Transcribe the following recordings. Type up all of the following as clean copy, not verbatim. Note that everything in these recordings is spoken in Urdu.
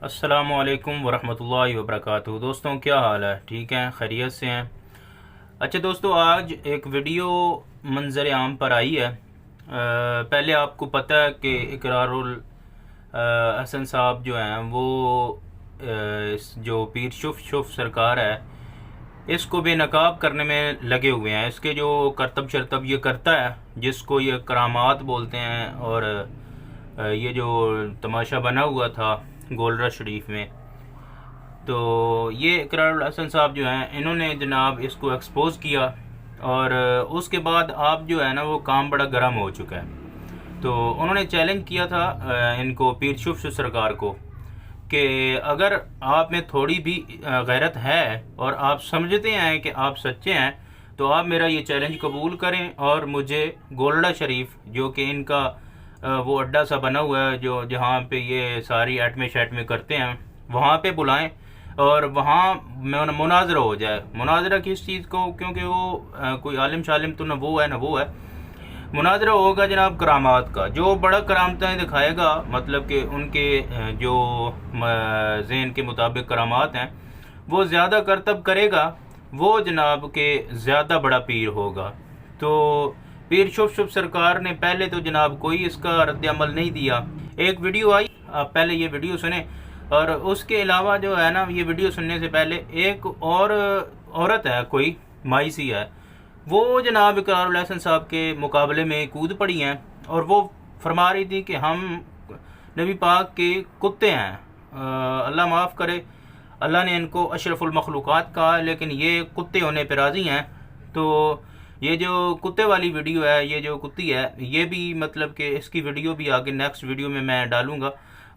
السلام علیکم ورحمۃ اللہ وبرکاتہ۔ دوستوں کیا حال ہے؟ ٹھیک ہیں؟ خیریت سے ہیں؟ اچھا دوستوں، آج ایک ویڈیو منظر عام پر آئی ہے۔ پہلے آپ کو پتہ ہے کہ اقرار الحسن صاحب جو ہیں وہ جو پیر شف سرکار ہے اس کو بے نقاب کرنے میں لگے ہوئے ہیں۔ اس کے جو کرتب شرتب یہ کرتا ہے، جس کو یہ کرامات بولتے ہیں، اور یہ جو تماشا بنا ہوا تھا گولڈرا شریف میں، تو یہ اقرار الحسن صاحب جو ہیں انہوں نے جناب اس کو ایکسپوز کیا، اور اس کے بعد آپ جو ہے نا وہ کام بڑا گرم ہو چکا ہے۔ تو انہوں نے چیلنج کیا تھا ان کو، پیر شف سرکار کو، کہ اگر آپ میں تھوڑی بھی غیرت ہے اور آپ سمجھتے ہیں کہ آپ سچے ہیں تو آپ میرا یہ چیلنج قبول کریں اور مجھے گولڈا شریف، جو کہ ان کا وہ اڈا سا بنا ہوا ہے جو جہاں پہ یہ ساری ایٹمیں شیٹمیں کرتے ہیں، وہاں پہ بلائیں اور وہاں مناظرہ ہو جائے۔ مناظرہ کس چیز کو؟ کیونکہ وہ کوئی عالم شالم تو نہ وہ ہے، مناظرہ ہوگا جناب کرامات کا۔ جو بڑا کرامتیں دکھائے گا، مطلب کہ ان کے جو ذہن کے مطابق کرامات ہیں وہ زیادہ کرتب کرے گا، وہ جناب کہ زیادہ بڑا پیر ہوگا۔ تو پیر شف سرکار نے پہلے تو جناب کوئی اس کا رد عمل نہیں دیا۔ ایک ویڈیو آئی، آپ پہلے یہ ویڈیو سنیں، اور اس کے علاوہ جو ہے نا یہ ویڈیو سننے سے پہلے ایک اور عورت ہے، کوئی مائی سی ہے، وہ جناب اقرار الحسن صاحب کے مقابلے میں کود پڑی ہیں، اور وہ فرما رہی تھی کہ ہم نبی پاک کے کتے ہیں۔ اللہ معاف کرے، اللہ نے ان کو اشرف المخلوقات کہا، لیکن یہ کتے ہونے پہ راضی ہیں۔ تو یہ جو کتے والی ویڈیو ہے، یہ جو کتی ہے، یہ بھی مطلب کہ اس کی ویڈیو بھی آگے نیکسٹ ویڈیو میں ڈالوں گا،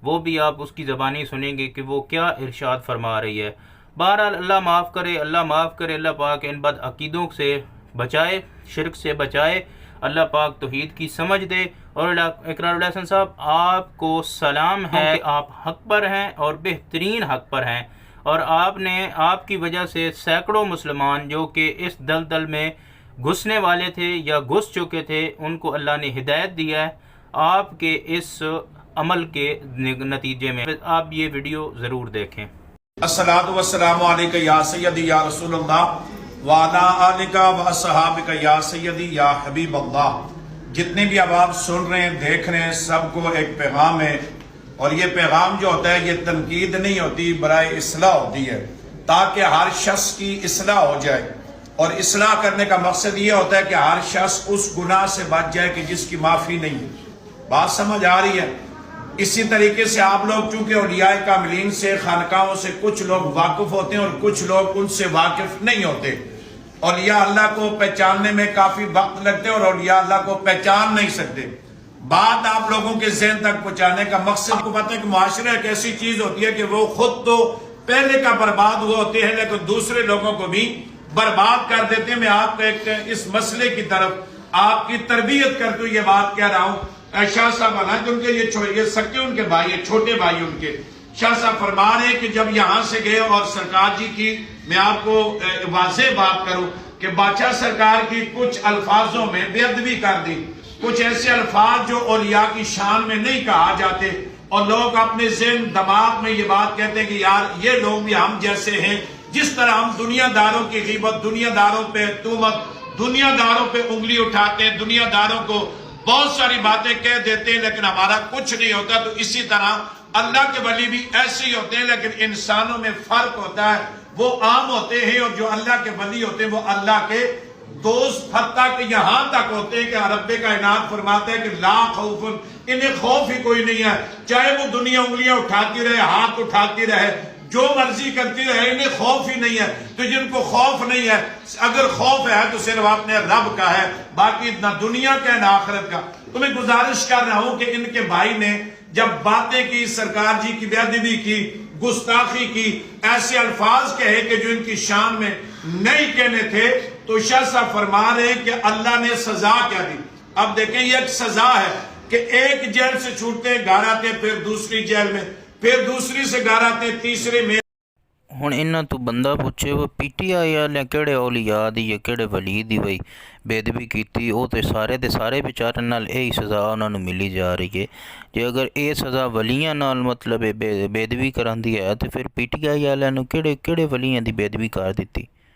وہ بھی آپ اس کی زبانی سنیں گے کہ وہ کیا ارشاد فرما رہی ہے۔ بہرحال اللہ معاف کرے، اللہ پاک ان بد عقیدوں سے بچائے، شرک سے بچائے، اللہ پاک توحید کی سمجھ دے۔ اور اقرار الحسن صاحب، آپ کو سلام ہے کہ آپ حق پر ہیں اور بہترین حق پر ہیں، اور آپ کی وجہ سے سینکڑوں مسلمان جو کہ اس دلدل میں گھسنے والے تھے یا گھس چکے تھے، ان کو اللہ نے ہدایت دیا ہے آپ کے اس عمل کے نتیجے میں۔ آپ یہ ویڈیو ضرور دیکھیں۔ الصلاۃ والسلام علیکہ یا سیدی یا رسول اللہ وعلی آلکہ واصحابکہ یا سیدی یا حبیب اللہ۔ جتنے بھی اب آپ سن رہے ہیں، دیکھ رہے ہیں، سب کو ایک پیغام ہے، اور یہ پیغام جو ہوتا ہے یہ تنقید نہیں ہوتی، برائے اصلاح ہوتی ہے، تاکہ ہر شخص کی اصلاح ہو جائے۔ اور اصلاح کرنے کا مقصد یہ ہوتا ہے کہ ہر شخص اس گناہ سے بچ جائے کہ جس کی معافی نہیں ہے۔ بات سمجھ آ رہی ہے؟ اسی طریقے سے آپ لوگ چونکہ اولیاء کاملین سے، خانقاہوں سے کچھ لوگ واقف ہوتے ہیں اور کچھ لوگ ان سے واقف نہیں ہوتے۔ اولیاء اللہ کو پہچاننے میں کافی وقت لگتے اور اولیاء اللہ کو پہچان نہیں سکتے۔ بات آپ لوگوں کے ذہن تک پہنچانے کا مقصد کو پتہ ہے کہ معاشرہ ایک ایسی چیز ہوتی ہے کہ وہ خود تو پہلے کا برباد ہوئے ہوتے ہیں، لیکن دوسرے لوگوں کو بھی برباد کر دیتے ہیں۔ میں آپ کو ایک اس مسئلے کی طرف آپ کی تربیت کرتے ہوئے یہ بات کہہ رہا ہوں۔ شاہ صاحب حالانکہ ان کے یہ سکے ان کے بھائی، چھوٹے بھائی ان کے، شاہ صاحب فرما رہے ہیں کہ جب یہاں سے گئے اور سرکار جی کی، میں آپ کو واضح بات کروں کہ بادشاہ سرکار کی کچھ الفاظوں میں بے ادبی کر دی، کچھ ایسے الفاظ جو اولیاء کی شان میں نہیں کہا جاتے، اور لوگ اپنے ذہن دماغ میں یہ بات کہتے ہیں کہ یار یہ لوگ بھی ہم جیسے ہیں، جس طرح ہم دنیا داروں کی غیبت، دنیا داروں پہ تہمت، دنیا داروں پہ انگلی اٹھاتے ہیں، دنیا داروں کو بہت ساری باتیں کہہ دیتے ہیں، لیکن ہمارا کچھ نہیں ہوتا۔ تو اسی طرح اللہ کے ولی بھی ایسے ہی ہوتے ہیں، لیکن انسانوں میں فرق ہوتا ہے، وہ عام ہوتے ہیں، اور جو اللہ کے ولی ہوتے ہیں وہ اللہ کے دوست، حتیٰ کہ یہاں تک ہوتے ہیں کہ رب کائنات فرماتا ہے کہ لا خوف، انہیں خوف ہی کوئی نہیں ہے، چاہے وہ دنیا انگلیاں اٹھاتی رہے، ہاتھ اٹھاتی رہے، جو مرضی کرتی رہے، انہیں خوف ہی نہیں ہے۔ تو جن کو خوف نہیں ہے، اگر خوف ہے تو صرف اپنے رب کا ہے، باقی نہ دنیا کا نہ آخرت کا۔ تو میں گزارش کر رہا ہوں کہ ان کے بھائی نے جب باتیں کی، سرکار جی کی بے ادبی کی، گستاخی کی، ایسے الفاظ کہے کہ جو ان کی شان میں نہیں کہنے تھے، تو شاہ صاحب فرما رہے ہیں کہ اللہ نے سزا کیا دی۔ اب دیکھیں یہ ایک سزا ہے کہ ایک جیل سے چھوٹتے گھر آتے، پھر دوسری جیل میں، پھر دوسری سے گھر آتے، تیسرے میں۔ ਹੁਣ ਇਹਨਾਂ ਤੋਂ ਬੰਦਾ ਪੁੱਛੇ ਉਹ PTI ਵਾਲਿਆਂ ਕਿਹੜੇ ਔਲੀਆ ਦੀ ਜਾਂ ਕਿਹੜੇ ਵਲੀ ਦੀ ਬਈ ਬੇਦਬੀ ਕੀਤੀ, ਉਹ ਤੇ ਸਾਰੇ ਵਿਚਾਰਨ ਨਾਲ ਇਹੀ ਸਜ਼ਾ ਉਹਨਾਂ ਨੂੰ ਮਿਲੀ ਜਾ ਰਹੀ ਹੈ। ਜੇ ਅਗਰ ਇਹ ਸਜ਼ਾ ਵਲੀਆਂ ਨਾਲ ਮਤਲਬ ਬੇਦਬੀ ਕਰਾਂਦੀ ਹੈ ਤੇ ਫਿਰ PTI ਵਾਲਿਆਂ ਨੂੰ ਕਿਹੜੇ ਵਲੀਆਂ ਦੀ ਬੇਦਬੀ ਕਰ ਦਿੱਤੀ।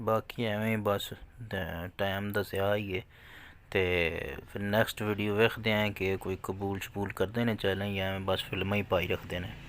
ਬਾਕੀ ਐਵੇਂ ਬਸ ਟਾਈਮ ਦੱਸਿਆ ਹੀ ਹੈ। ਤੇ ਫਿਰ ਨੈਕਸਟ ਵੀਡੀਓ ਵੇਖਦੇ ਆਂ ਕਿ ਕੋਈ ਕਬੂਲ ਸ਼ਬੂਲ ਕਰਦੇ ਨੇ ਚੈਨਲ ਜਾਂ ਐਵੇਂ ਬਸ ਫਿਲਮਾਂ ਹੀ ਪਾਈ ਰੱਖਦੇ ਨੇ।